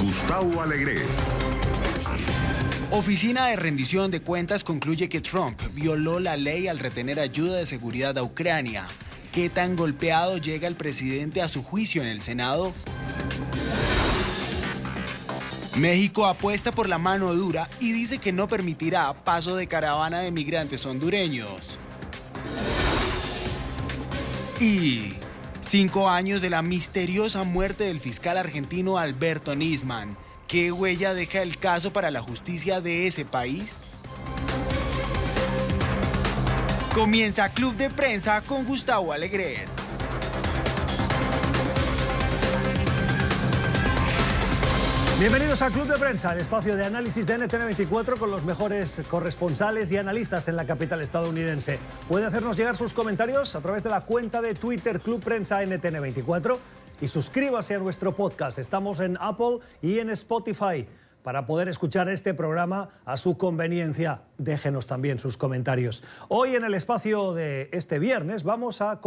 Gustavo Alegre. Oficina de Rendición de Cuentas concluye que Trump violó la ley al retener ayuda de seguridad a Ucrania. ¿Qué tan golpeado llega el presidente a su juicio en el Senado? México apuesta por la mano dura y dice que no permitirá paso de caravana de migrantes hondureños. Y 5 años de la misteriosa muerte del fiscal argentino Alberto Nisman. ¿Qué huella deja el caso para la justicia de ese país? Comienza Club de Prensa con Gustavo Alegret. Bienvenidos a Club de Prensa, el espacio de análisis de NTN24 con los mejores corresponsales y analistas en la capital estadounidense. Puede hacernos llegar sus comentarios a través de la cuenta de Twitter Club Prensa NTN24 y suscríbase a nuestro podcast. Estamos en Apple y en Spotify para poder escuchar este programa a su conveniencia. Déjenos también sus comentarios. Hoy en el espacio de este viernes vamos a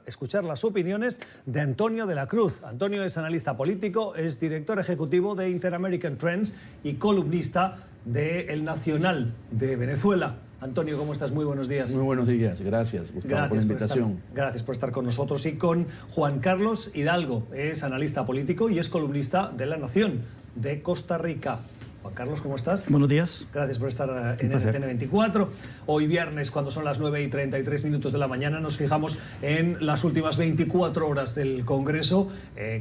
escuchar las opiniones de Antonio de la Cruz. Antonio es analista político, es director ejecutivo de Inter-American Trends y columnista de El Nacional de Venezuela. Antonio, ¿cómo estás? Muy buenos días. Muy buenos días, gracias Gustavo por la invitación. Gracias por estar con nosotros y con Juan Carlos Hidalgo, es analista político y es columnista de La Nación de Costa Rica. Juan Carlos, ¿cómo estás? Buenos días. Gracias por estar en NTN24. Hoy viernes, cuando son las 9:33 de la mañana, nos fijamos en las últimas 24 horas del Congreso,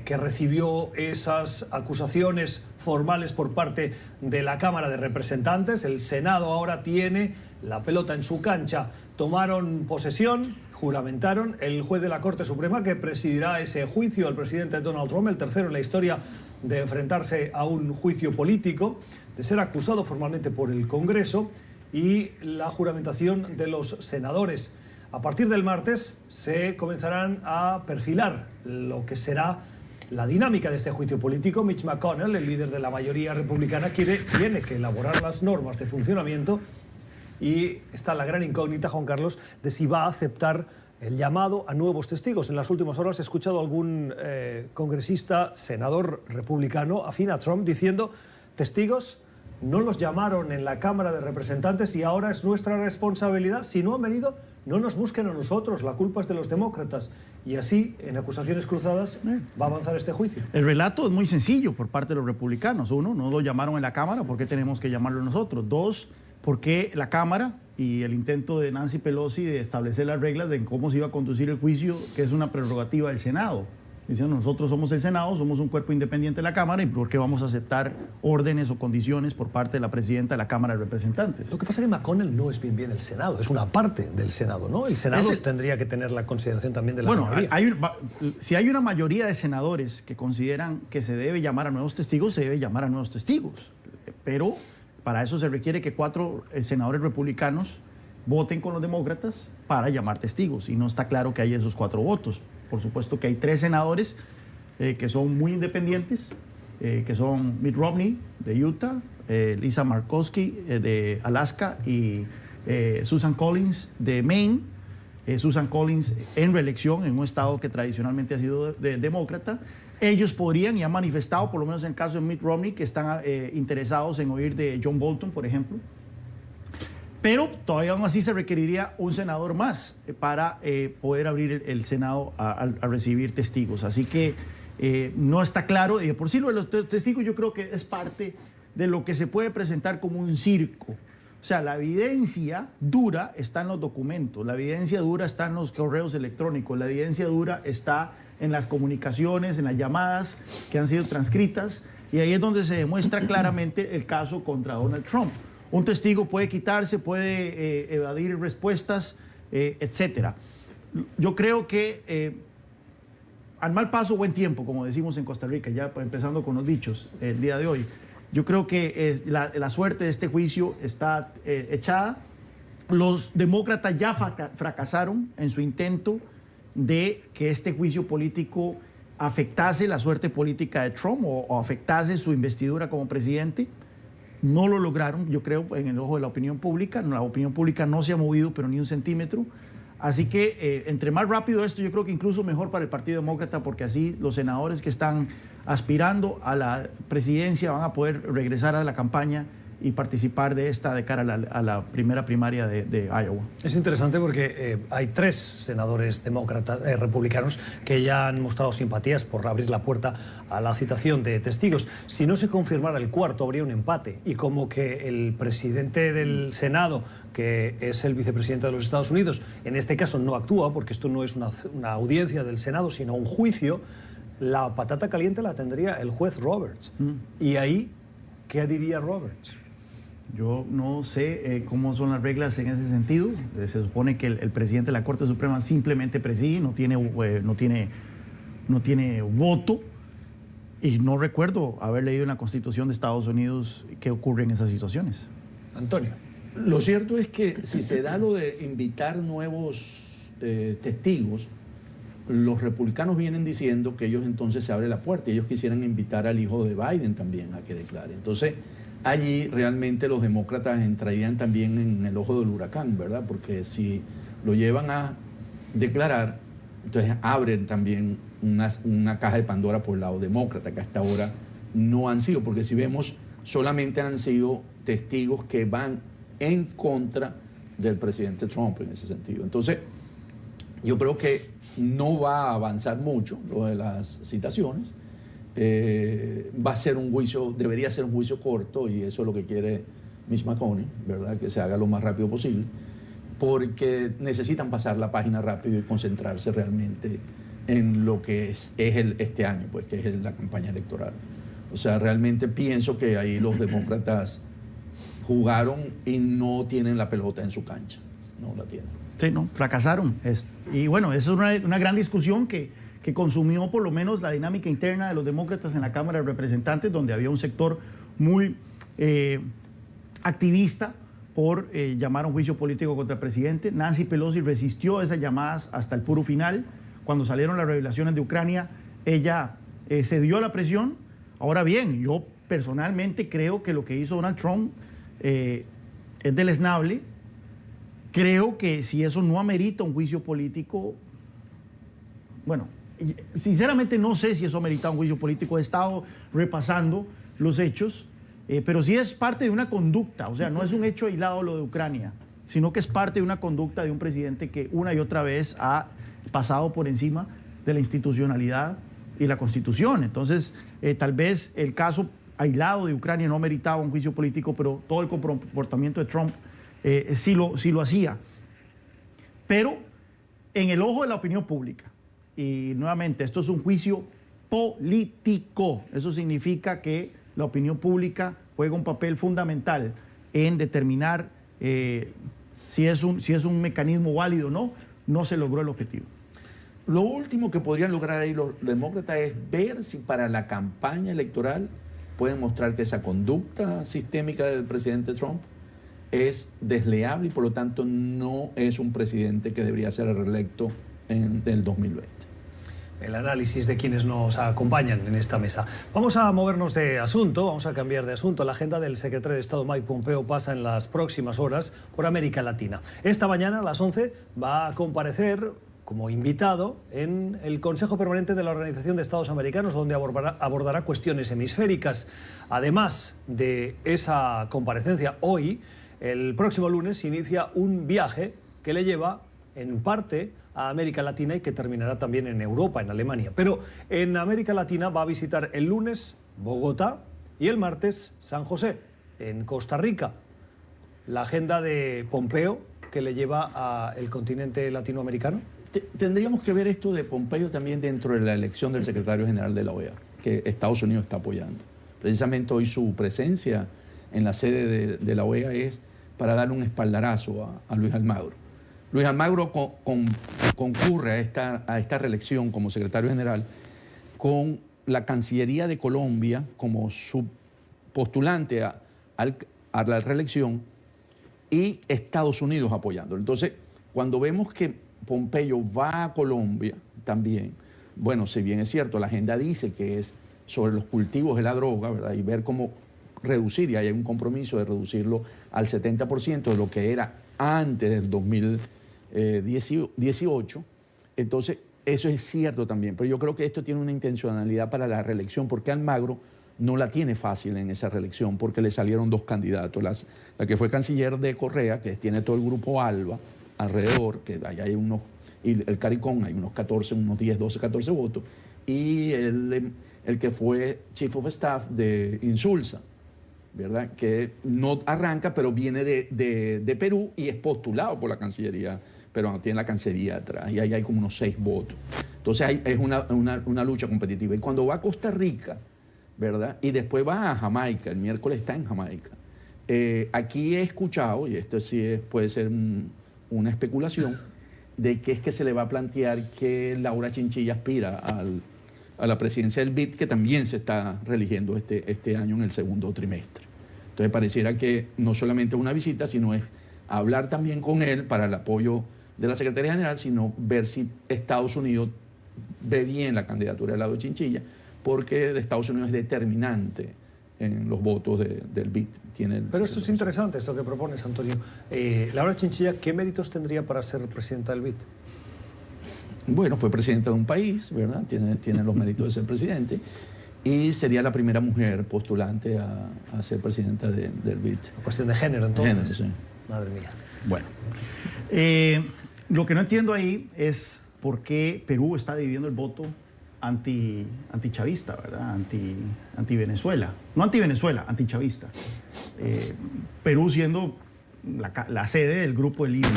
que recibió esas acusaciones formales por parte de la Cámara de Representantes. El Senado ahora tiene la pelota en su cancha. Tomaron posesión, juramentaron el juez de la Corte Suprema que presidirá ese juicio al presidente Donald Trump, el tercero en la historia de enfrentarse a un juicio político, de ser acusado formalmente por el Congreso, y la juramentación de los senadores. A partir del martes se comenzarán a perfilar lo que será la dinámica de este juicio político. Mitch McConnell, el líder de la mayoría republicana, tiene que elaborar las normas de funcionamiento y está la gran incógnita, Juan Carlos, de si va a aceptar el llamado a nuevos testigos. En las últimas horas he escuchado a algún congresista, senador republicano, afín a Trump, diciendo: testigos no los llamaron en la Cámara de Representantes y ahora es nuestra responsabilidad. Si no han venido, no nos busquen a nosotros, la culpa es de los demócratas. Y así, en acusaciones cruzadas, va a avanzar este juicio. El relato es muy sencillo por parte de los republicanos. Uno, no lo llamaron en la Cámara, ¿por qué tenemos que llamarlo nosotros? Dos, ¿por qué la Cámara y el intento de Nancy Pelosi de establecer las reglas de cómo se iba a conducir el juicio, que es una prerrogativa del Senado? Diciendo, nosotros somos el Senado, somos un cuerpo independiente de la Cámara, ¿y por qué vamos a aceptar órdenes o condiciones por parte de la presidenta de la Cámara de Representantes? Lo que pasa es que McConnell no es bien el Senado, es una parte del Senado, ¿no? El Senado tendría que tener la consideración también de la mayoría. Si hay una mayoría de senadores que consideran que se debe llamar a nuevos testigos, se debe llamar a nuevos testigos. Pero para eso se requiere que 4 senadores republicanos voten con los demócratas para llamar testigos, y no está claro que haya esos 4 votos. Por supuesto que hay 3 senadores que son muy independientes, que son Mitt Romney de Utah, Lisa Murkowski de Alaska y Susan Collins de Maine. Susan Collins en reelección en un estado que tradicionalmente ha sido demócrata. Ellos podrían, y han manifestado, por lo menos en el caso de Mitt Romney, que están interesados en oír de John Bolton, por ejemplo. Pero todavía aún así se requeriría un senador más para poder abrir el Senado a recibir testigos. Así que no está claro. Y por sí lo de los testigos yo creo que es parte de lo que se puede presentar como un circo. O sea, la evidencia dura está en los documentos, la evidencia dura está en los correos electrónicos, la evidencia dura está en las comunicaciones, en las llamadas que han sido transcritas, y ahí es donde se demuestra claramente el caso contra Donald Trump. Un testigo puede quitarse, puede evadir respuestas, etc. Yo creo que al mal paso, buen tiempo, como decimos en Costa Rica, ya empezando con los dichos el día de hoy. Yo creo que la suerte de este juicio está echada. Los demócratas ya fracasaron en su intento de que este juicio político afectase la suerte política de Trump o afectase su investidura como presidente. No lo lograron, yo creo, en el ojo de la opinión pública. La opinión pública no se ha movido, pero ni un centímetro, Así que entre más rápido esto, yo creo que incluso mejor para el Partido Demócrata, porque así los senadores que están aspirando a la presidencia van a poder regresar a la campaña y participar de esta de cara a la primera primaria de Iowa. Es interesante porque hay 3 senadores demócratas, republicanos que ya han mostrado simpatías por abrir la puerta a la citación de testigos. Si no se confirmara el cuarto, habría un empate. Y como que el presidente del Senado, que es el vicepresidente de los Estados Unidos, en este caso no actúa, porque esto no es una audiencia del Senado, sino un juicio, la patata caliente la tendría el juez Roberts. Y ahí, ¿qué diría Roberts? Yo no sé cómo son las reglas en ese sentido. Se supone que el presidente de la Corte Suprema simplemente preside, no tiene voto. Y no recuerdo haber leído en la Constitución de Estados Unidos qué ocurre en esas situaciones. Antonio. Lo cierto es que si se da lo de invitar nuevos testigos, los republicanos vienen diciendo que ellos entonces se abre la puerta. Ellos quisieran invitar al hijo de Biden también a que declare. Entonces, allí realmente los demócratas entrarían también en el ojo del huracán, ¿verdad? Porque si lo llevan a declarar, entonces abren también una caja de Pandora por el lado demócrata, que hasta ahora no han sido, porque si vemos, solamente han sido testigos que van en contra del presidente Trump en ese sentido. Entonces, yo creo que no va a avanzar mucho lo de las citaciones. Va a ser un juicio, debería ser un juicio corto, y eso es lo que quiere Mitch McConnell, ¿verdad? Que se haga lo más rápido posible, porque necesitan pasar la página rápido y concentrarse realmente en lo que es este año, pues, que es la campaña electoral. O sea, realmente pienso que ahí los demócratas jugaron y no tienen la pelota en su cancha, no la tienen. Sí, no, fracasaron. Y bueno, eso es una gran discusión que consumió por lo menos la dinámica interna de los demócratas en la Cámara de Representantes, donde había un sector muy activista por llamar a un juicio político contra el presidente. Nancy Pelosi resistió esas llamadas hasta el puro final. Cuando salieron las revelaciones de Ucrania, ella cedió a la presión. Ahora bien, yo personalmente creo que lo que hizo Donald Trump es deleznable. Creo que si eso no amerita un juicio político, bueno, sinceramente no sé si eso amerita un juicio político. He estado repasando los hechos, pero sí es parte de una conducta. O sea, no es un hecho aislado lo de Ucrania, sino que es parte de una conducta de un presidente que una y otra vez ha pasado por encima de la institucionalidad y la Constitución. Entonces, tal vez el caso aislado de Ucrania no meritaba un juicio político, pero todo el comportamiento de Trump sí lo hacía. Pero en el ojo de la opinión pública, y nuevamente, esto es un juicio político. Eso significa que la opinión pública juega un papel fundamental en determinar si es un mecanismo válido o no. No se logró el objetivo. Lo último que podrían lograr ahí los demócratas es ver si para la campaña electoral pueden mostrar que esa conducta sistémica del presidente Trump es desleable y por lo tanto no es un presidente que debería ser reelecto en el 2020. El análisis de quienes nos acompañan en esta mesa. Vamos a movernos de asunto, vamos a cambiar de asunto. La agenda del secretario de Estado Mike Pompeo pasa en las próximas horas por América Latina. Esta mañana a las 11 va a comparecer como invitado en el Consejo Permanente de la Organización de Estados Americanos, donde abordará cuestiones hemisféricas. Además de esa comparecencia, hoy, el próximo lunes, se inicia un viaje que le lleva, en parte, a América Latina y que terminará también en Europa, en Alemania. Pero en América Latina va a visitar el lunes Bogotá y el martes San José, en Costa Rica. La agenda de Pompeo que le lleva al continente latinoamericano. Tendríamos que ver esto de Pompeo también dentro de la elección del secretario general de la OEA, que Estados Unidos está apoyando. Precisamente hoy su presencia en la sede de la OEA es para dar un espaldarazo a Luis Almagro. Luis Almagro concurre a esta reelección como secretario general con la Cancillería de Colombia como su postulante a la reelección y Estados Unidos apoyándolo. Entonces, cuando vemos que Pompeo va a Colombia también, bueno, si bien es cierto, la agenda dice que es sobre los cultivos de la droga, ¿verdad? Y ver cómo reducir, y hay un compromiso de reducirlo al 70% de lo que era antes del 2020, 18. Entonces, eso es cierto también, pero yo creo que esto tiene una intencionalidad para la reelección, porque Almagro no la tiene fácil en esa reelección, porque le salieron dos candidatos. La que fue canciller de Correa, que tiene todo el grupo ALBA alrededor, que allá hay unos, y el CARICOM hay unos 14, unos 10, 12, 14 votos, y el que fue Chief of Staff de Insulza, ¿verdad? Que no arranca, pero viene de Perú y es postulado por la Cancillería, pero no tiene la Cancillería atrás, y ahí hay como unos 6 votos. Entonces es una lucha competitiva. Y cuando va a Costa Rica, ¿verdad? Y después va a Jamaica, el miércoles está en Jamaica. Aquí he escuchado, y esto sí puede ser una especulación, de que es que se le va a plantear que Laura Chinchilla aspira a la presidencia del BID, que también se está reeligiendo este año en el segundo trimestre. Entonces pareciera que no solamente es una visita, sino es hablar también con él para el apoyo de la Secretaría General, sino ver si Estados Unidos ve bien la candidatura de Laura Chinchilla, porque de Estados Unidos es determinante en los votos del BID. Pero esto es interesante, esto que propones, Antonio. Laura Chinchilla, ¿qué méritos tendría para ser presidenta del BID? Bueno, fue presidenta de un país, ¿verdad? Tiene los méritos de ser presidente, y sería la primera mujer postulante a ser presidenta del BID. Cuestión de género, entonces. Género, sí. Madre mía. Bueno, lo que no entiendo ahí es por qué Perú está dividiendo el voto antichavista, ¿verdad? Anti-Venezuela. No anti-Venezuela, antichavista. Perú siendo la sede del grupo de Lima.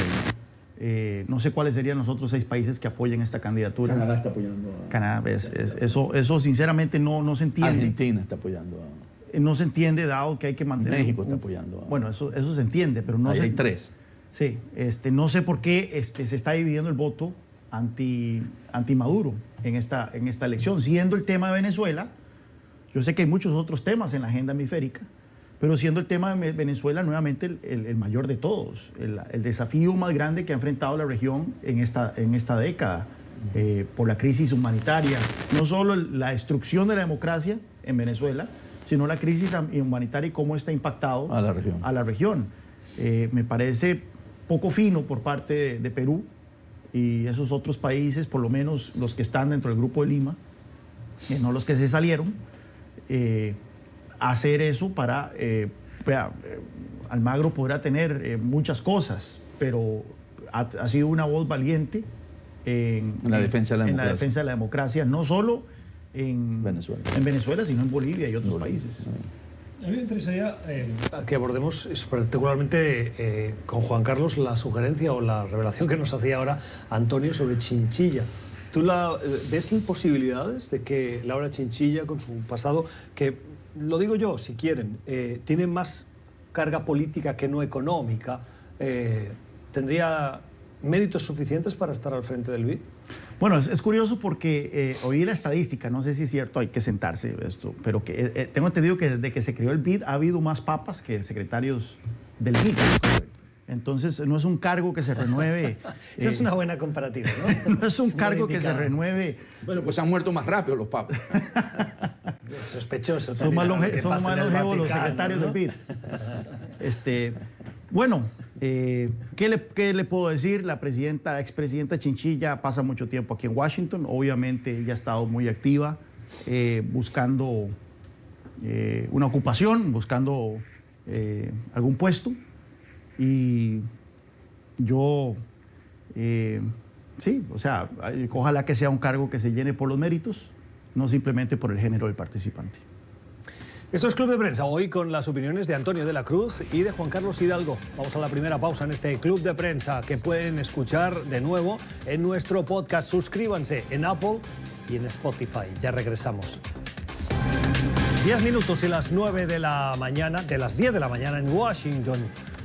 No sé cuáles serían los otros 6 países que apoyen esta candidatura. Canadá está apoyando a... Canadá, eso sinceramente no se entiende. Argentina está apoyando a... No se entiende, dado que hay que mantener... México está apoyando a... Bueno, eso se entiende, pero no ahí sé... hay 3. Sí, no sé por qué se está dividiendo el voto anti-Maduro en esta elección, siendo el tema de Venezuela. Yo sé que hay muchos otros temas en la agenda hemisférica, pero siendo el tema de Venezuela nuevamente el mayor de todos, el desafío más grande que ha enfrentado la región en esta década, por la crisis humanitaria, no solo la destrucción de la democracia en Venezuela, sino la crisis humanitaria y cómo está impactado a la región. Me parece poco fino por parte de Perú y esos otros países, por lo menos los que están dentro del Grupo de Lima, no los que se salieron, hacer eso para... Almagro podrá tener muchas cosas, pero ha sido una voz valiente en la defensa de la democracia, no solo en Venezuela, sino en Bolivia y otros países. A mí me interesaría que abordemos particularmente con Juan Carlos la sugerencia o la revelación que nos hacía ahora Antonio sobre Chinchilla. ¿Tú ves posibilidades de que Laura Chinchilla, con su pasado, que, lo digo yo, si quieren, tiene más carga política que no económica, tendría méritos suficientes para estar al frente del BID? Bueno, es curioso porque oí la estadística, no sé si es cierto, hay que sentarse esto, pero que tengo entendido que desde que se creó el BID ha habido más papas que secretarios del BID. Entonces, no es un cargo que se renueve. Esa es una buena comparativa, ¿no? No es un cargo que se renueve. Bueno, pues han muerto más rápido los papas. Sospechoso. Son más longevos los secretarios del BID. Bueno, ¿qué le puedo decir? La expresidenta Chinchilla pasa mucho tiempo aquí en Washington. Obviamente ella ha estado muy activa buscando una ocupación, buscando algún puesto. Y yo, sí, o sea, ojalá que sea un cargo que se llene por los méritos, no simplemente por el género del participante. Esto es Club de Prensa, hoy con las opiniones de Antonio de la Cruz y de Juan Carlos Hidalgo. Vamos a la primera pausa en este Club de Prensa que pueden escuchar de nuevo en nuestro podcast. Suscríbanse en Apple y en Spotify. Ya regresamos. 10 minutos y las 9 de la mañana, de las 10 de la mañana en Washington.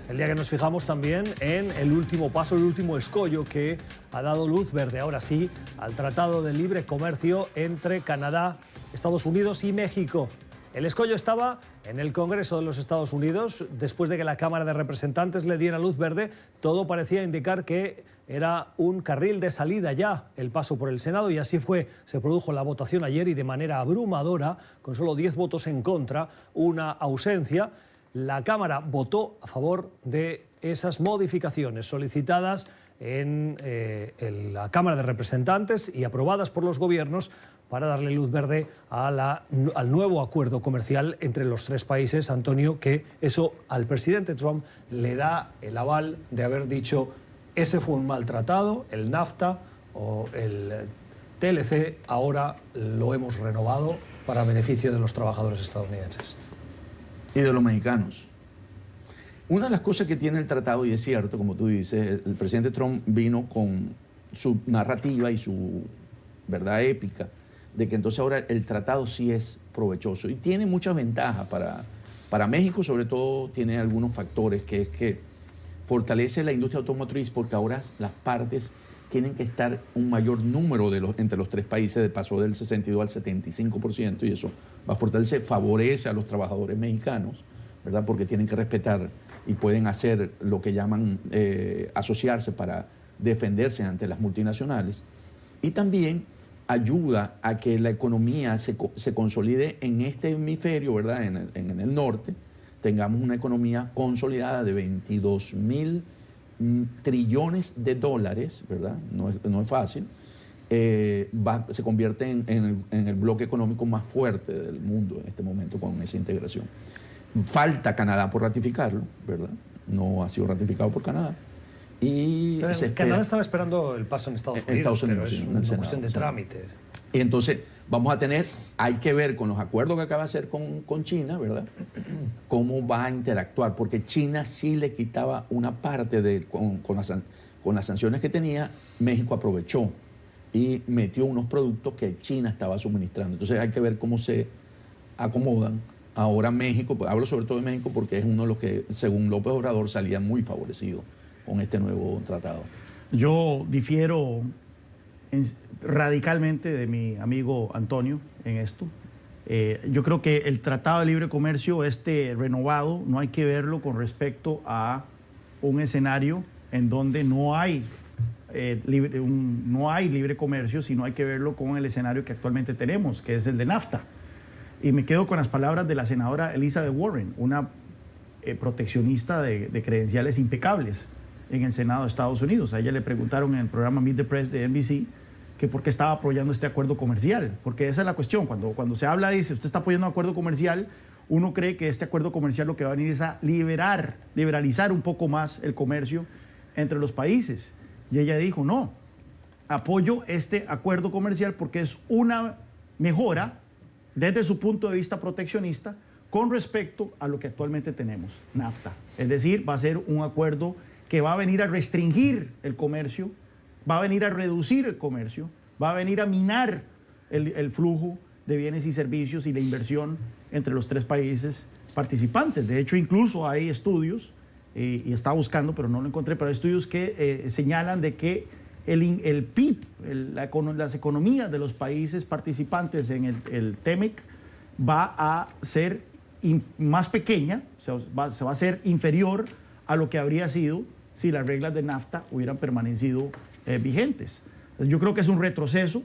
El día que nos fijamos también en el último paso, el último escollo que ha dado luz verde, ahora sí, al Tratado de Libre Comercio entre Canadá, Estados Unidos y México. El escollo estaba en el Congreso de los Estados Unidos. Después de que la Cámara de Representantes le diera luz verde, todo parecía indicar que era un carril de salida ya el paso por el Senado, y así fue. Se produjo la votación ayer y de manera abrumadora, con solo 10 votos en contra, una ausencia. La Cámara votó a favor de esas modificaciones solicitadas en la Cámara de Representantes y aprobadas por los gobiernos para darle luz verde al nuevo acuerdo comercial entre los tres países, Antonio, que eso al presidente Trump le da el aval de haber dicho: ese fue un mal tratado, el NAFTA o el TLC, ahora lo hemos renovado para beneficio de los trabajadores estadounidenses. Y de los mexicanos. Una de las cosas que tiene el tratado, y es cierto, como tú dices, el presidente Trump vino con su narrativa y su verdad épica de que entonces ahora el tratado sí es provechoso y tiene muchas ventajas para México. Sobre todo tiene algunos factores, que es que fortalece la industria automotriz, porque ahora las partes tienen que estar un mayor número entre los tres países, pasó del 62 al 75%, y eso va a fortalecer, favorece a los trabajadores mexicanos, ¿verdad? Porque tienen que respetar y pueden hacer lo que llaman asociarse para defenderse ante las multinacionales. Y también ayuda a que la economía se consolide en este hemisferio, ¿verdad? En el norte, tengamos una economía consolidada de 22.000 trillones de dólares, ¿verdad? No es fácil. Se convierte en el bloque económico más fuerte del mundo en este momento con esa integración. Falta Canadá por ratificarlo, ¿verdad? No ha sido ratificado por Canadá. Y Canadá estaba esperando el paso en Estados Unidos, pero es una cuestión de trámite. Y entonces vamos a tener, hay que ver con los acuerdos que acaba de hacer con China, ¿verdad? Cómo va a interactuar, porque China sí le quitaba una parte con las sanciones que tenía. México aprovechó y metió unos productos que China estaba suministrando. Entonces hay que ver cómo se acomodan. Ahora México, hablo sobre todo de México porque es uno de los que, según López Obrador, salía muy favorecido con este nuevo tratado. Yo difiero radicalmente de mi amigo Antonio en esto. Yo creo que el Tratado de Libre Comercio, renovado, no hay que verlo con respecto a un escenario en donde no hay libre comercio, sino hay que verlo con el escenario que actualmente tenemos, que es el de NAFTA. Y me quedo con las palabras de la senadora Elizabeth Warren, una proteccionista de credenciales impecables en el Senado de Estados Unidos. A ella le preguntaron en el programa Meet the Press de NBC que por qué estaba apoyando este acuerdo comercial, porque esa es la cuestión. Cuando se habla, dice, usted está apoyando un acuerdo comercial, uno cree que este acuerdo comercial lo que va a venir es a liberalizar un poco más el comercio entre los países. Y ella dijo, no, apoyo este acuerdo comercial porque es una mejora desde su punto de vista proteccionista con respecto a lo que actualmente tenemos, NAFTA. Es decir, va a ser un acuerdo que va a venir a restringir el comercio, va a venir a reducir el comercio, va a venir a minar el flujo de bienes y servicios y la inversión entre los tres países participantes. De hecho, incluso hay estudios, y estaba buscando, pero no lo encontré, pero hay estudios que señalan de que el PIB, las economías de los países participantes en el TEMEC va a ser más pequeña, se va a ser inferior a lo que habría sido si las reglas de NAFTA hubieran permanecido vigentes. Yo creo que es un retroceso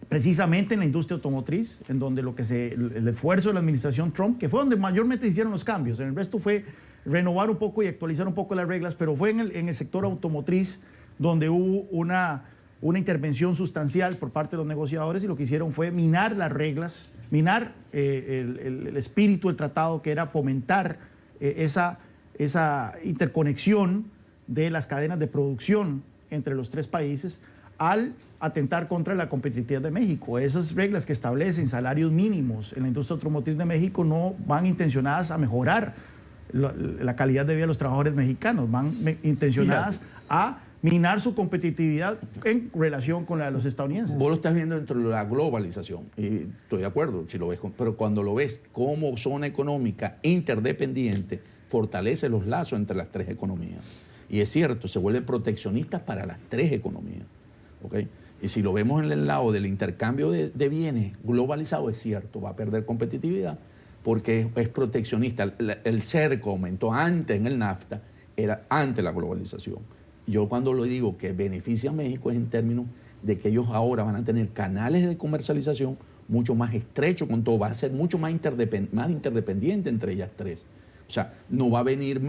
precisamente en la industria automotriz, en donde el esfuerzo de la administración Trump, que fue donde mayormente se hicieron los cambios, en el resto fue renovar un poco y actualizar un poco las reglas, pero fue en el sector automotriz donde hubo una intervención sustancial por parte de los negociadores, y lo que hicieron fue minar las reglas, minar el espíritu del tratado, que era fomentar esa interconexión de las cadenas de producción entre los tres países, al atentar contra la competitividad de México. Esas reglas que establecen salarios mínimos en la industria automotriz de México no van intencionadas a mejorar la calidad de vida de los trabajadores mexicanos, van intencionadas a minar su competitividad en relación con la de los estadounidenses. Vos lo estás viendo dentro de la globalización, y estoy de acuerdo si lo ves, pero cuando lo ves como zona económica interdependiente, fortalece los lazos entre las tres economías. Y es cierto, se vuelve proteccionista para las tres economías, ¿okay? Y si lo vemos en el lado del intercambio de bienes globalizado, es cierto, va a perder competitividad porque es proteccionista. El cerco aumentó antes en el NAFTA, era antes la globalización. Yo cuando lo digo que beneficia a México es en términos de que ellos ahora van a tener canales de comercialización mucho más estrechos con todo, va a ser mucho más interdependiente entre ellas tres. O sea, no va a venir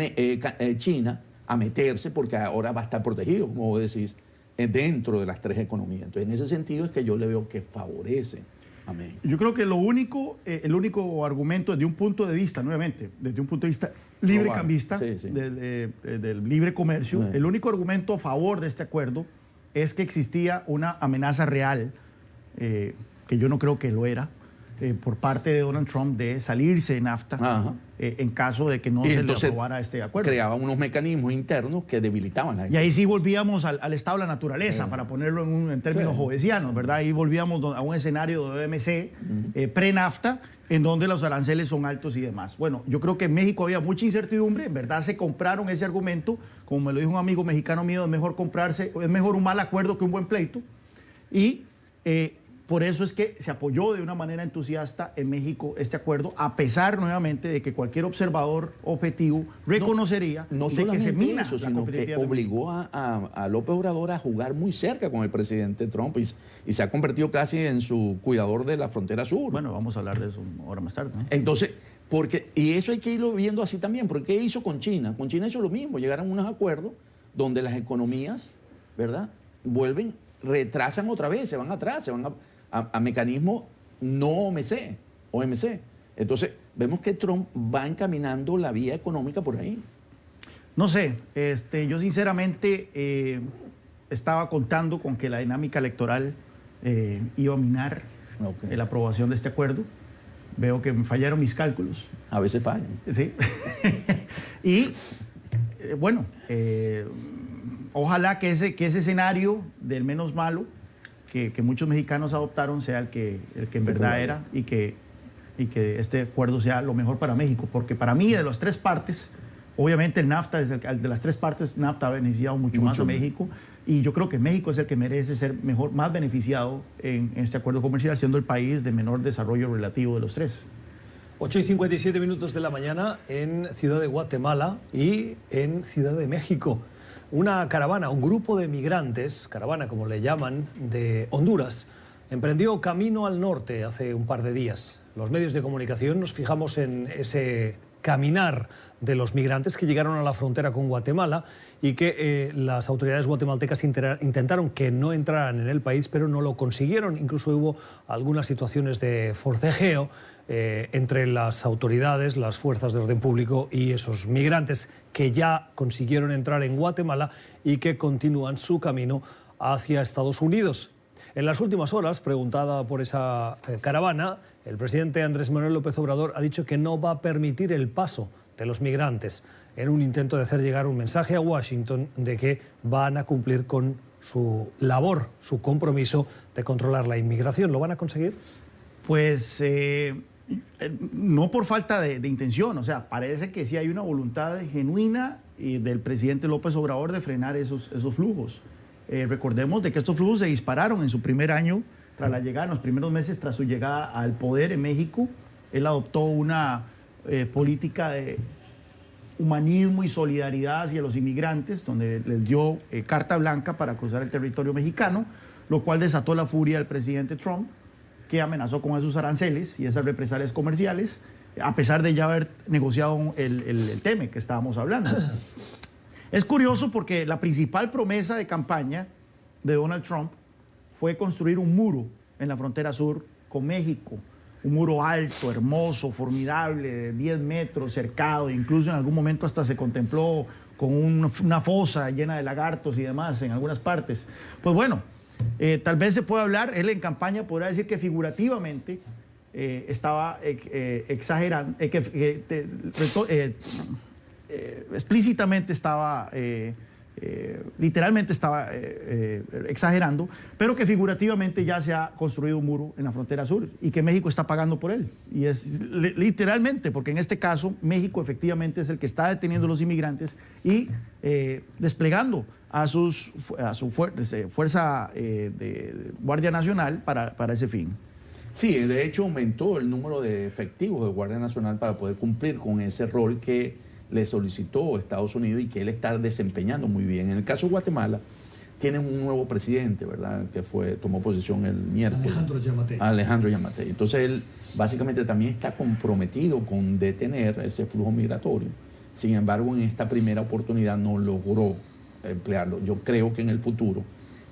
China a meterse porque ahora va a estar protegido, como vos decís, dentro de las tres economías. Entonces, en ese sentido es que yo le veo que favorece a México. Yo creo que el único argumento desde un punto de vista, nuevamente, desde un punto de vista librecambista, del libre comercio, el único argumento a favor de este acuerdo es que existía una amenaza real, que yo no creo que lo era, por parte de Donald Trump de salirse de NAFTA en caso de que no se le aprobara este acuerdo. Creaban unos mecanismos internos que debilitaban la economía. Y ahí sí volvíamos al estado de la naturaleza, para ponerlo en términos jovesianos, ¿verdad? Ahí volvíamos a un escenario de OMC pre-NAFTA, en donde los aranceles son altos y demás. Bueno, yo creo que en México había mucha incertidumbre, en verdad se compraron ese argumento, como me lo dijo un amigo mexicano mío, es mejor un mal acuerdo que un buen pleito, y por eso es que se apoyó de una manera entusiasta en México este acuerdo, a pesar nuevamente de que cualquier observador objetivo reconocería de que se mina eso, sino que obligó a López Obrador a jugar muy cerca con el presidente Trump y se ha convertido casi en su cuidador de la frontera sur. Bueno, vamos a hablar de eso ahora más tarde, ¿no? Entonces, y eso hay que irlo viendo así también, porque ¿qué hizo con China? Con China hizo lo mismo, llegaron a unos acuerdos donde las economías, ¿verdad?, retrasan otra vez, se van atrás, se van a mecanismos no OMC. Entonces, vemos que Trump va encaminando la vía económica por ahí. No sé, yo sinceramente estaba contando con que la dinámica electoral iba a minar la aprobación de este acuerdo. Veo que me fallaron mis cálculos. A veces fallan. Sí. Y bueno, ojalá que ese escenario del menos malo que muchos mexicanos adoptaron sea el que en verdad era, y que este acuerdo sea lo mejor para México, porque para mí, de las tres partes, obviamente el NAFTA, de las tres partes, NAFTA ha beneficiado mucho más a México, y yo creo que México es el que merece ser más beneficiado en este acuerdo comercial, siendo el país de menor desarrollo relativo de los tres. 8:57 minutos de la mañana en Ciudad de Guatemala y en Ciudad de México. Una caravana, un grupo de migrantes, caravana como le llaman, de Honduras, emprendió camino al norte hace un par de días. Los medios de comunicación nos fijamos en ese caminar de los migrantes que llegaron a la frontera con Guatemala y que las autoridades guatemaltecas intentaron que no entraran en el país, pero no lo consiguieron. Incluso hubo algunas situaciones de forcejeo entre las autoridades, las fuerzas de orden público y esos migrantes que ya consiguieron entrar en Guatemala y que continúan su camino hacia Estados Unidos. En las últimas horas, preguntada por esa caravana, el presidente Andrés Manuel López Obrador ha dicho que no va a permitir el paso de los migrantes, en un intento de hacer llegar un mensaje a Washington de que van a cumplir con su labor, su compromiso de controlar la inmigración. ¿Lo van a conseguir? Pues no por falta de intención, o sea, parece que sí hay una voluntad genuina del presidente López Obrador de frenar esos flujos. Recordemos de que estos flujos se dispararon en su primer año tras la llegada, en los primeros meses tras su llegada al poder en México. Él adoptó una política de humanismo y solidaridad hacia los inmigrantes, donde les dio carta blanca para cruzar el territorio mexicano, lo cual desató la furia del presidente Trump, que amenazó con esos aranceles y esas represalias comerciales, a pesar de ya haber negociado el tema que estábamos hablando. Es curioso porque la principal promesa de campaña de Donald Trump fue construir un muro en la frontera sur con México. Un muro alto, hermoso, formidable, de 10 metros, cercado, incluso en algún momento hasta se contempló con una fosa llena de lagartos y demás en algunas partes. Pues bueno, tal vez se pueda hablar, él en campaña podrá decir que figurativamente estaba exagerando, explícitamente estaba, literalmente estaba exagerando, pero que figurativamente ya se ha construido un muro en la frontera sur y que México está pagando por él. Y es literalmente, porque en este caso México efectivamente es el que está deteniendo a los inmigrantes y desplegando a su fuerza de Guardia Nacional para ese fin. Sí, de hecho aumentó el número de efectivos de Guardia Nacional para poder cumplir con ese rol que le solicitó Estados Unidos y que él está desempeñando muy bien. En el caso de Guatemala, tienen un nuevo presidente, ¿verdad?, que tomó posesión el miércoles. Alejandro Yamatei. Entonces él básicamente también está comprometido con detener ese flujo migratorio Sin embargo, en esta primera oportunidad no logró emplearlo. Yo creo que en el futuro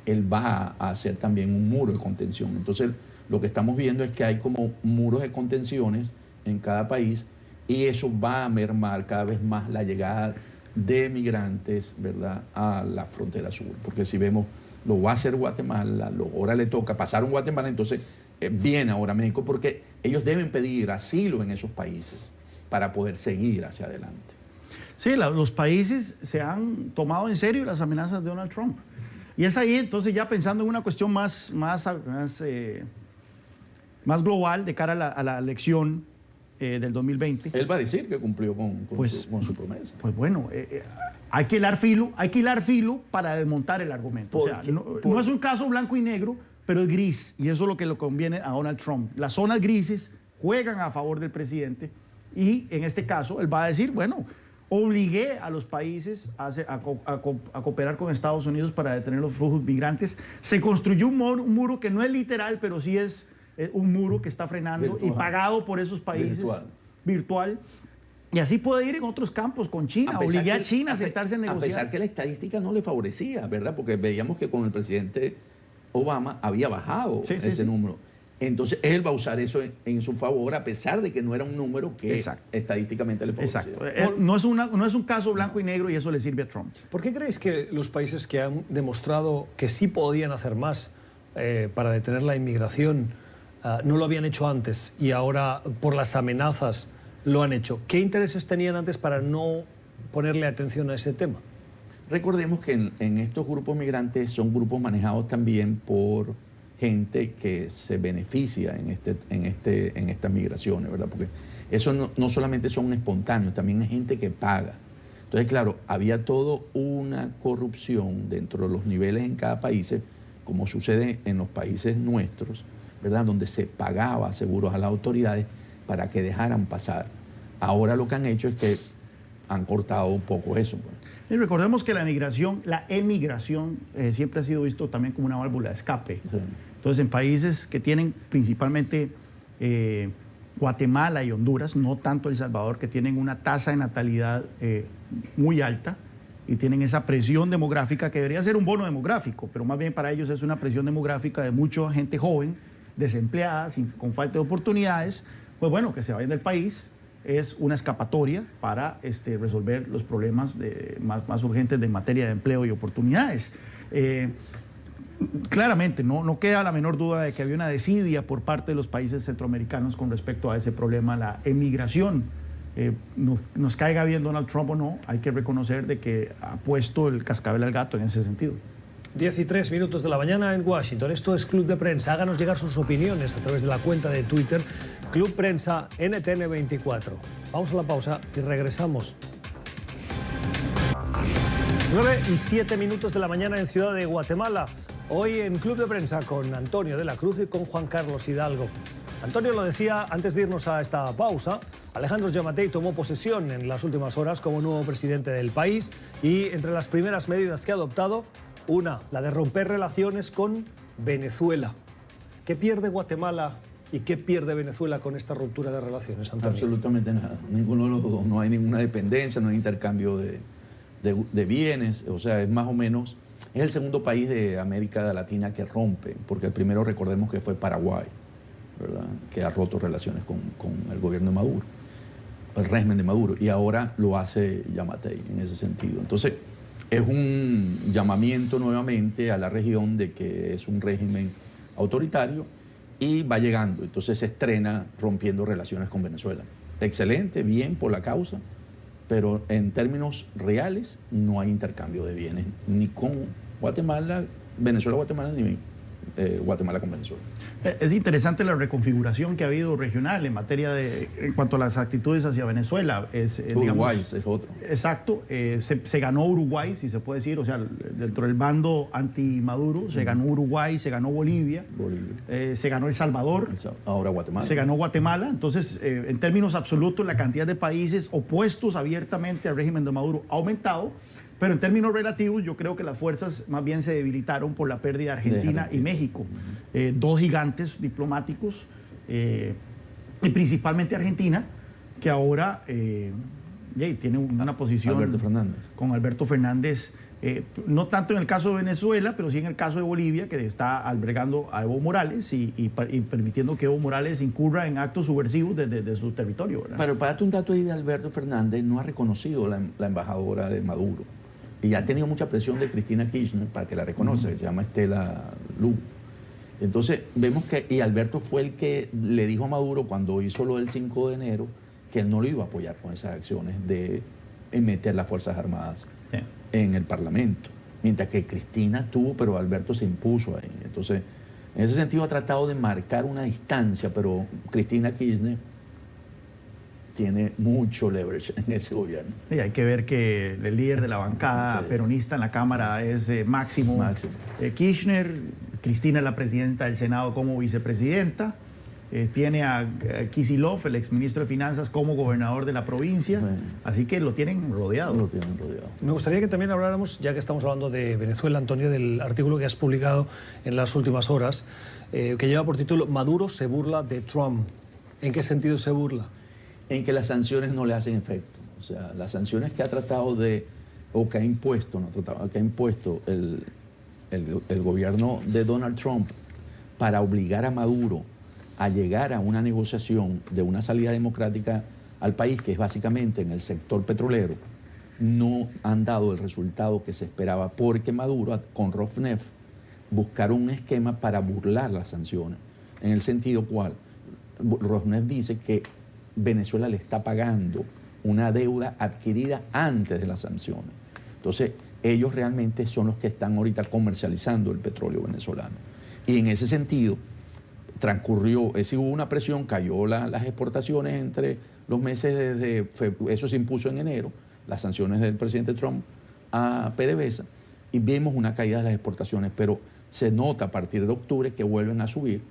él va a hacer también un muro de contención. Entonces, lo que estamos viendo es que hay como muros de contenciones en cada país y eso va a mermar cada vez más la llegada de migrantes, ¿verdad?, a la frontera sur. Porque si vemos, lo va a hacer Guatemala, ahora le toca, pasaron Guatemala, entonces viene ahora México, porque ellos deben pedir asilo en esos países para poder seguir hacia adelante. Sí, los países se han tomado en serio las amenazas de Donald Trump. Y es ahí, entonces, ya pensando en una cuestión más global de cara a la elección del 2020. Él va a decir que cumplió con su promesa. Pues bueno, hay que hilar filo para desmontar el argumento. O sea, no es un caso blanco y negro, pero es gris. Y eso es lo que le conviene a Donald Trump. Las zonas grises juegan a favor del presidente y en este caso él va a decir, bueno, obligué a los países a cooperar con Estados Unidos para detener los flujos migrantes. Se construyó un muro que no es literal, pero sí es un muro que está frenando virtual, y pagado por esos países. Virtual. Y así puede ir en otros campos con China. Obligué a China a sentarse a negociar. A pesar que la estadística no le favorecía, ¿verdad? Porque veíamos que con el presidente Obama había bajado ese número. Entonces, él va a usar eso en su favor, a pesar de que no era un número que estadísticamente le favorecía. Exacto. No es un caso blanco y negro y eso le sirve a Trump. ¿Por qué creéis que los países que han demostrado que sí podían hacer más para detener la inmigración no lo habían hecho antes y ahora por las amenazas lo han hecho? ¿Qué intereses tenían antes para no ponerle atención a ese tema? Recordemos que en estos grupos migrantes son grupos manejados también por gente que se beneficia en estas migraciones, ¿verdad? Porque eso no solamente son espontáneos, también hay gente que paga. Entonces, claro, había toda una corrupción dentro de los niveles en cada país, como sucede en los países nuestros, ¿verdad?, donde se pagaba seguros a las autoridades para que dejaran pasar. Ahora lo que han hecho es que han cortado un poco eso. Pues. Y recordemos que la emigración siempre ha sido visto también como una válvula de escape. Sí. Entonces, en países que tienen principalmente Guatemala y Honduras, no tanto El Salvador, que tienen una tasa de natalidad muy alta y tienen esa presión demográfica que debería ser un bono demográfico, pero más bien para ellos es una presión demográfica de mucha gente joven, desempleada, con falta de oportunidades, pues bueno, que se vayan del país es una escapatoria para resolver los problemas más urgentes en materia de empleo y oportunidades. Claramente, no queda la menor duda de que había una desidia por parte de los países centroamericanos con respecto a ese problema, la emigración. Nos caiga bien Donald Trump o no, hay que reconocer de que ha puesto el cascabel al gato en ese sentido. 10:03 de la mañana en Washington. Esto es Club de Prensa. Háganos llegar sus opiniones a través de la cuenta de Twitter, Club Prensa NTN24. Vamos a la pausa y regresamos. 9:07 de la mañana en Ciudad de Guatemala. Hoy en Club de Prensa con Antonio de la Cruz y con Juan Carlos Hidalgo. Antonio lo decía antes de irnos a esta pausa. Alejandro Giammattei tomó posesión en las últimas horas como nuevo presidente del país y entre las primeras medidas que ha adoptado, la de romper relaciones con Venezuela. ¿Qué pierde Guatemala y qué pierde Venezuela con esta ruptura de relaciones, Antonio? Absolutamente nada. Ninguno de los dos. No hay ninguna dependencia, no hay intercambio de bienes. O sea, es más o menos... Es el segundo país de América Latina que rompe, porque el primero, recordemos que fue Paraguay, ¿verdad?, que ha roto relaciones con el gobierno de Maduro, el régimen de Maduro, y ahora lo hace Giammattei en ese sentido. Entonces, es un llamamiento nuevamente a la región de que es un régimen autoritario y va llegando. Entonces se estrena rompiendo relaciones con Venezuela. Excelente, bien por la causa, pero en términos reales no hay intercambio de bienes ni con Guatemala, Venezuela-Guatemala, ni Guatemala con Venezuela. Es interesante la reconfiguración que ha habido regional en materia en cuanto a las actitudes hacia Venezuela. Uruguay es otro. Exacto, se ganó Uruguay, si se puede decir, o sea, dentro del bando anti-Maduro, se ganó Uruguay, se ganó Bolivia. Se ganó El Salvador. Ahora Guatemala. Se ganó Guatemala. Entonces, en términos absolutos, la cantidad de países opuestos abiertamente al régimen de Maduro ha aumentado. Pero en términos relativos, yo creo que las fuerzas más bien se debilitaron por la pérdida de Argentina y México. Dos gigantes diplomáticos, y principalmente Argentina, que ahora y tiene una posición Alberto Fernández. con Alberto Fernández, no tanto en el caso de Venezuela, pero sí en el caso de Bolivia, que está albergando a Evo Morales y permitiendo que Evo Morales incurra en actos subversivos desde su territorio, ¿verdad? Pero para darte un dato ahí de Alberto Fernández, no ha reconocido la embajadora de Maduro. Y ha tenido mucha presión de Cristina Kirchner para que la reconozca, que se llama Estela Lu. Entonces, vemos que, y Alberto fue el que le dijo a Maduro cuando hizo lo del 5 de enero, que él no lo iba a apoyar con esas acciones de meter las Fuerzas Armadas en el Parlamento. Mientras que Cristina tuvo, pero Alberto se impuso ahí. Entonces, en ese sentido ha tratado de marcar una distancia, pero Cristina Kirchner tiene mucho leverage en ese gobierno. Y hay que ver que el líder de la bancada peronista en la Cámara es Máximo Kirchner. Cristina es la presidenta del Senado como vicepresidenta. Tiene a Kicillof, el exministro de Finanzas, como gobernador de la provincia. Así que lo tienen rodeado. Me gustaría que también habláramos, ya que estamos hablando de Venezuela, Antonio, del artículo que has publicado en las últimas horas, que lleva por título "Maduro se burla de Trump". ¿En qué sentido se burla? En que las sanciones no le hacen efecto. O sea, las sanciones que ha tratado de, o que ha impuesto, el gobierno de Donald Trump para obligar a Maduro a llegar a una negociación de una salida democrática al país, que es básicamente en el sector petrolero, no han dado el resultado que se esperaba, porque Maduro con Rosneft buscaron un esquema para burlar las sanciones, en el sentido cual Rosneft dice que Venezuela le está pagando una deuda adquirida antes de las sanciones. Entonces, ellos realmente son los que están ahorita comercializando el petróleo venezolano. Y en ese sentido, transcurrió, hubo una presión, cayó las exportaciones entre los meses eso se impuso en enero, las sanciones del presidente Trump a PDVSA, y vimos una caída de las exportaciones, pero se nota a partir de octubre que vuelven a subir,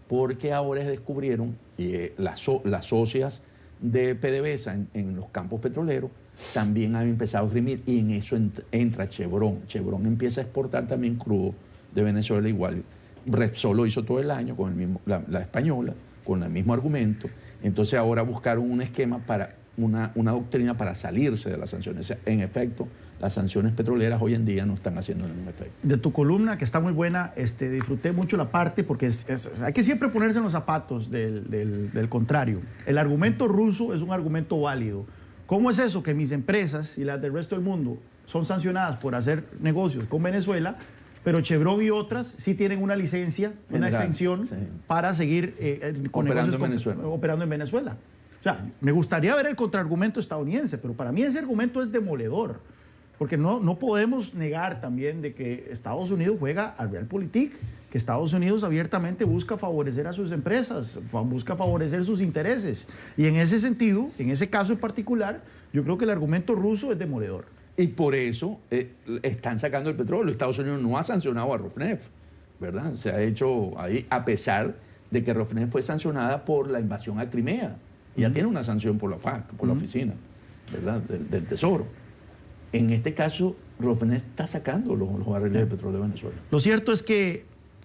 porque ahora descubrieron, y las socias de PDVSA en los campos petroleros también han empezado a exprimir, y en eso entra Chevron. Chevron empieza a exportar también crudo de Venezuela igual. Repsol lo hizo todo el año con la española, con el mismo argumento. Entonces ahora buscaron un esquema para una doctrina para salirse de las sanciones. O sea, en efecto, las sanciones petroleras hoy en día no están haciendo ningún efecto. De tu columna, que está muy buena, disfruté mucho la parte, porque hay que siempre ponerse en los zapatos del contrario. El argumento ruso es un argumento válido. ¿Cómo es eso que mis empresas y las del resto del mundo son sancionadas por hacer negocios con Venezuela, pero Chevron y otras sí tienen una licencia, una exención para seguir operando en Venezuela? O sea, me gustaría ver el contraargumento estadounidense, pero para mí ese argumento es demoledor, porque no podemos negar también de que Estados Unidos juega al realpolitik, que Estados Unidos abiertamente busca favorecer a sus empresas, busca favorecer sus intereses. Y en ese sentido, en ese caso en particular, yo creo que el argumento ruso es demoledor. Y por eso están sacando el petróleo. Estados Unidos no ha sancionado a Rosneft, ¿verdad? Se ha hecho ahí, a pesar de que Rosneft fue sancionada por la invasión a Crimea. Ya tiene una sanción por la FAC, por la oficina, ¿verdad? Del Tesoro. En este caso, Rosneft está sacando los barriles de petróleo de Venezuela. Lo cierto es que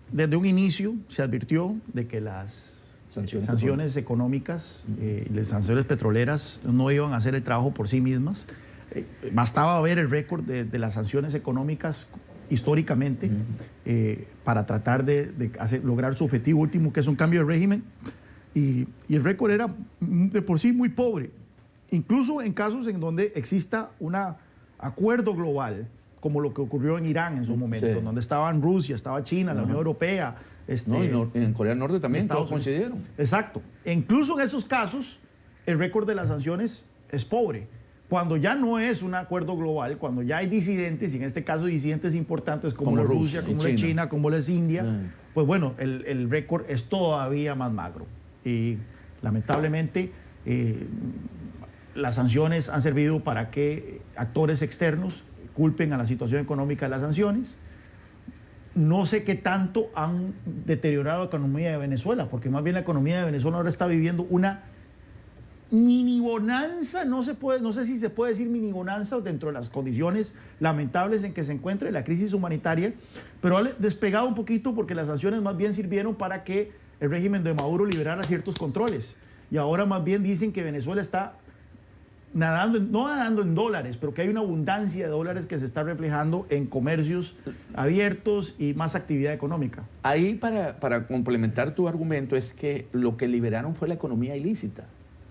desde un inicio se advirtió de que las sanciones económicas y las sanciones petroleras no iban a hacer el trabajo por sí mismas. Bastaba ver el récord de las sanciones económicas históricamente para tratar de lograr su objetivo último, que es un cambio de régimen. Y el récord era de por sí muy pobre. Incluso en casos en donde exista un acuerdo global, como lo que ocurrió en Irán en su momento, donde estaban Rusia, estaba China, la Unión Europea. En Corea del Norte también todos coincidieron. Exacto. E incluso en esos casos, el récord de las sanciones es pobre. Cuando ya no es un acuerdo global, cuando ya hay disidentes, y en este caso disidentes importantes como la Rusia, como la China, como la India, pues bueno, el récord es todavía más magro. Y lamentablemente las sanciones han servido para que actores externos culpen a la situación económica de las sanciones. No sé qué tanto han deteriorado la economía de Venezuela, porque más bien la economía de Venezuela ahora está viviendo una mini bonanza, no sé si se puede decir mini bonanza dentro de las condiciones lamentables en que se encuentra la crisis humanitaria, pero ha despegado un poquito porque las sanciones más bien sirvieron para que el régimen de Maduro liberara ciertos controles. Y ahora más bien dicen que Venezuela está nadando, no nadando en dólares, pero que hay una abundancia de dólares que se está reflejando en comercios abiertos y más actividad económica. Ahí para complementar tu argumento es que lo que liberaron fue la economía ilícita.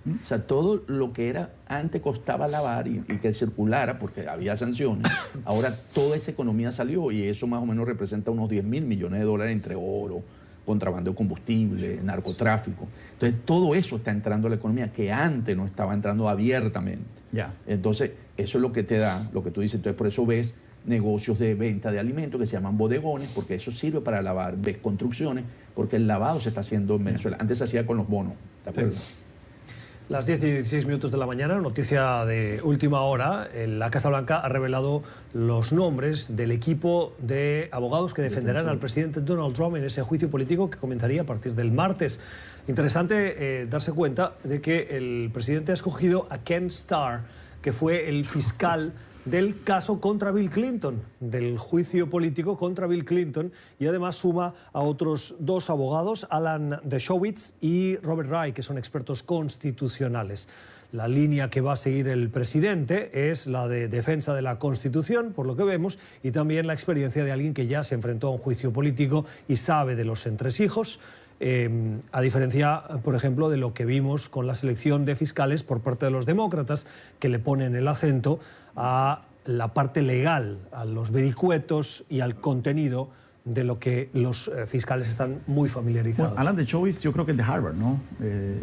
O sea, todo lo que era antes costaba lavar y que circulara porque había sanciones, ahora toda esa economía salió y eso más o menos representa unos 10.000 millones de dólares entre oro, contrabando de combustible, narcotráfico. Entonces, todo eso está entrando a la economía que antes no estaba entrando abiertamente. Ya. Entonces, eso es lo que te da, lo que tú dices. Entonces, por eso ves negocios de venta de alimentos que se llaman bodegones, porque eso sirve para lavar. Ves construcciones, porque el lavado se está haciendo en Venezuela. Antes se hacía con los bonos, ¿te acuerdas? Sí. Las 10:16 de la mañana, noticia de última hora. La Casa Blanca ha revelado los nombres del equipo de abogados que defenderán al presidente Donald Trump en ese juicio político que comenzaría a partir del martes. Interesante darse cuenta de que el presidente ha escogido a Ken Starr, que fue el fiscal del caso contra Bill Clinton, del juicio político contra Bill Clinton, y además suma a otros dos abogados, Alan Dershowitz y Robert Wright, que son expertos constitucionales. La línea que va a seguir el presidente es la de defensa de la Constitución, por lo que vemos, y también la experiencia de alguien que ya se enfrentó a un juicio político y sabe de los entresijos. A diferencia, por ejemplo, de lo que vimos con la selección de fiscales por parte de los demócratas, que le ponen el acento a la parte legal, a los vericuetos y al contenido de lo que los fiscales están muy familiarizados. Bueno, Alan Dershowitz, yo creo que es de Harvard, ¿no?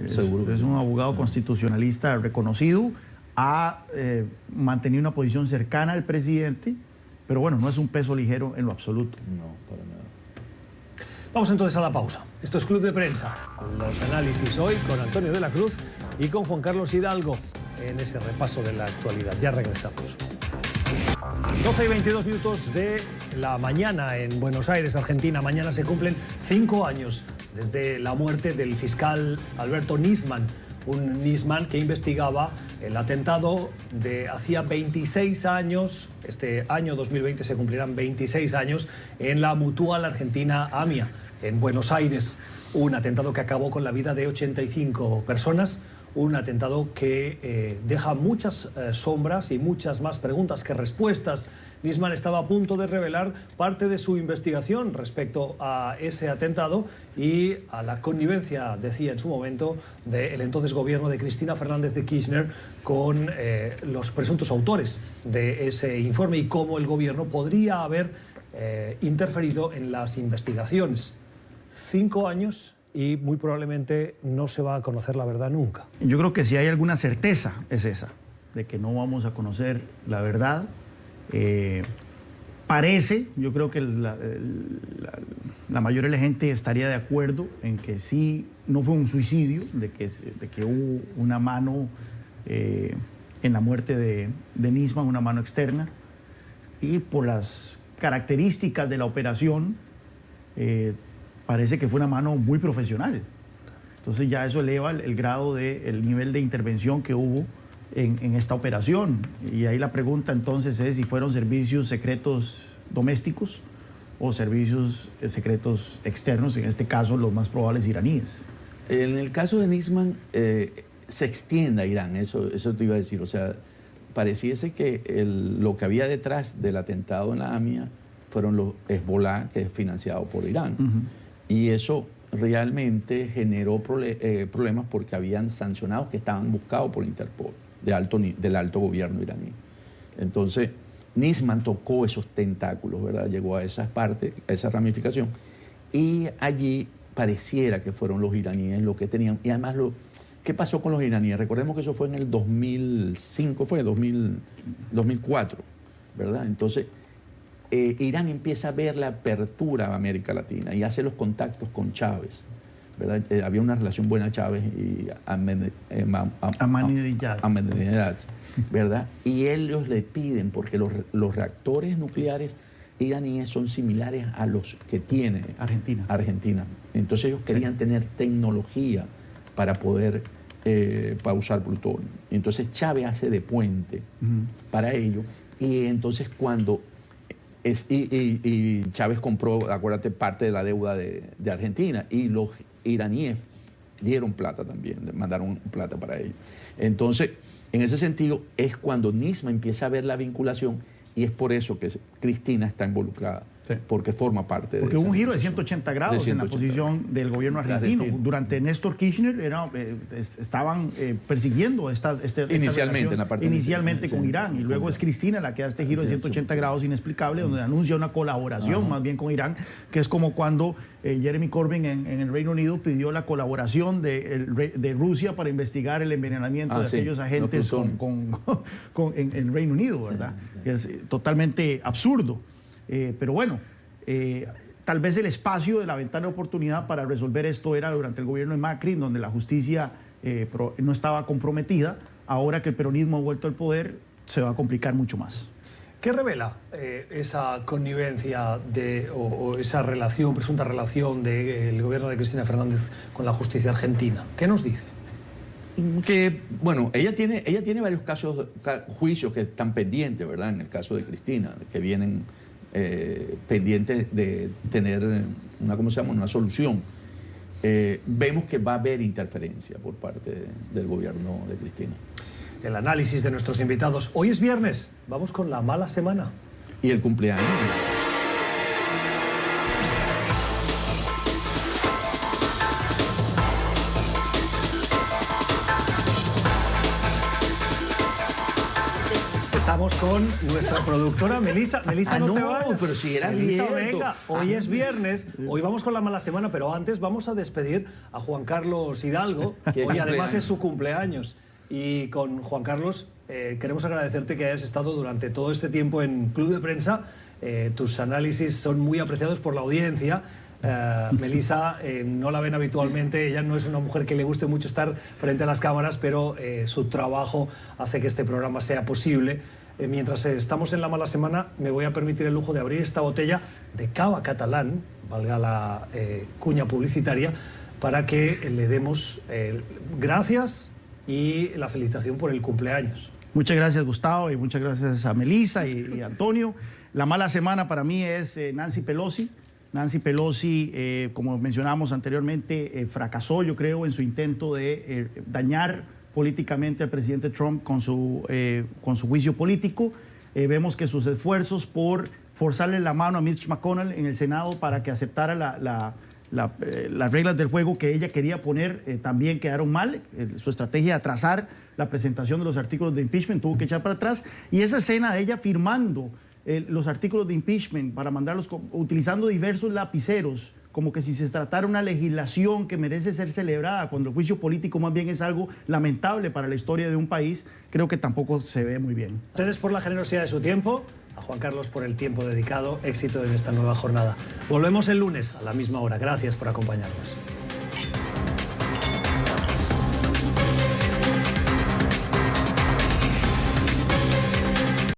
Seguro. Es un abogado constitucionalista reconocido, ha mantenido una posición cercana al presidente, pero bueno, no es un peso ligero en lo absoluto. No, para nada. Vamos entonces a la pausa. Esto es Club de Prensa. Los análisis hoy con Antonio de la Cruz y con Juan Carlos Hidalgo en ese repaso de la actualidad. Ya regresamos. 12:22 de la mañana en Buenos Aires, Argentina. Mañana se cumplen 5 años desde la muerte del fiscal Alberto Nisman. Un Nisman que investigaba el atentado de hacía 26 años, este año 2020 se cumplirán 26 años, en la Mutual Argentina AMIA, en Buenos Aires. Un atentado que acabó con la vida de 85 personas, un atentado que deja muchas sombras y muchas más preguntas que respuestas. Nisman estaba a punto de revelar parte de su investigación respecto a ese atentado y a la connivencia, decía en su momento, del entonces gobierno de Cristina Fernández de Kirchner con los presuntos autores de ese informe y cómo el gobierno podría haber interferido en las investigaciones. 5 años y muy probablemente no se va a conocer la verdad nunca. Yo creo que si hay alguna certeza es esa, de que no vamos a conocer la verdad. Parece, yo creo que la mayoría de la gente estaría de acuerdo en que sí, no fue un suicidio, de que hubo una mano en la muerte de Nisman, una mano externa, y por las características de la operación, parece que fue una mano muy profesional. Entonces ya eso eleva el grado el nivel de intervención que hubo en esta operación. Y ahí la pregunta entonces es si fueron servicios secretos domésticos o servicios secretos externos, en este caso los más probables iraníes. En el caso de Nisman se extiende a Irán, eso te iba a decir. O sea, pareciese que lo que había detrás del atentado en la AMIA fueron los Hezbollah, que es financiado por Irán. Y eso realmente generó problemas porque habían sancionados que estaban buscados por Interpol, del alto gobierno iraní. Entonces, Nisman tocó esos tentáculos, ¿verdad? Llegó a esas partes, a esa ramificación, y allí pareciera que fueron los iraníes los que tenían. Y además, ¿qué pasó con los iraníes? Recordemos que eso fue en el 2005, 2004, ¿verdad? Entonces, Irán empieza a ver la apertura a América Latina y hace los contactos con Chávez, ¿verdad? Había una relación buena Chávez y Ahmadinejad, ¿verdad? Y ellos le piden, porque los reactores nucleares iraníes son similares a los que tiene Argentina. Entonces ellos querían tener tecnología para poder para usar plutonio. Entonces Chávez hace de puente para ello, y entonces cuando y Chávez compró, acuérdate, parte de la deuda de Argentina, y los iraníes dieron plata también, mandaron plata para ello. Entonces, En ese sentido es cuando Nisman empieza a ver la vinculación y es por eso que Cristina está involucrada. Sí. Porque forma parte porque de hubo un giro de 180 grados en la posición del gobierno argentino. Durante Néstor Kirchner estaban persiguiendo esta inicialmente, en la parte inicialmente con Irán, y luego es Cristina la que da este giro de 180 grados inexplicable, donde anuncia una colaboración más bien con Irán, que es como cuando Jeremy Corbyn en el Reino Unido pidió la colaboración de Rusia para investigar el envenenamiento de aquellos agentes en el Reino Unido, ¿verdad? Que es totalmente absurdo. Pero bueno, tal vez el espacio de la ventana de oportunidad para resolver esto era durante el gobierno de Macri, donde la justicia no estaba comprometida. Ahora que el peronismo ha vuelto al poder, se va a complicar mucho más. ¿Qué revela esa connivencia o esa relación, presunta relación del gobierno de Cristina Fernández con la justicia argentina? ¿Qué nos dice? Que, bueno, ella tiene varios juicios que están pendientes, ¿verdad? En el caso de Cristina, que vienen pendientes de tener una solución. Vemos que va a haber interferencia por parte del gobierno de Cristina. El análisis de nuestros invitados. Hoy es viernes, vamos con la mala semana. Y el cumpleaños. Estamos con nuestra productora Melissa. Melissa, no te vayas. Pero si era Melissa, cierto. venga, hoy es viernes, hoy vamos con la mala semana, pero antes vamos a despedir a Juan Carlos Hidalgo. Hoy además es su cumpleaños. Y con Juan Carlos queremos agradecerte que hayas estado durante todo este tiempo en Club de Prensa. Tus análisis son muy apreciados por la audiencia. Melissa no la ven habitualmente, ella no es una mujer que le guste mucho estar frente a las cámaras, pero su trabajo hace que este programa sea posible. Mientras estamos en la mala semana, me voy a permitir el lujo de abrir esta botella de cava catalán, valga la cuña publicitaria, para que le demos gracias y la felicitación por el cumpleaños. Muchas gracias, Gustavo, y muchas gracias a Melissa y Antonio. La mala semana para mí es Nancy Pelosi. Nancy Pelosi, como mencionamos anteriormente, fracasó, yo creo, en su intento de dañar políticamente al presidente Trump con su juicio político. Vemos que sus esfuerzos por forzarle la mano a Mitch McConnell en el Senado para que aceptara las reglas del juego que ella quería poner también quedaron mal. Su estrategia de atrasar la presentación de los artículos de impeachment tuvo que echar para atrás. Y esa escena de ella firmando los artículos de impeachment para mandarlos utilizando diversos lapiceros, como que si se tratara una legislación que merece ser celebrada, cuando el juicio político más bien es algo lamentable para la historia de un país, creo que tampoco se ve muy bien. Ustedes por la generosidad de su tiempo, a Juan Carlos por el tiempo dedicado, éxito en esta nueva jornada. Volvemos el lunes a la misma hora. Gracias por acompañarnos.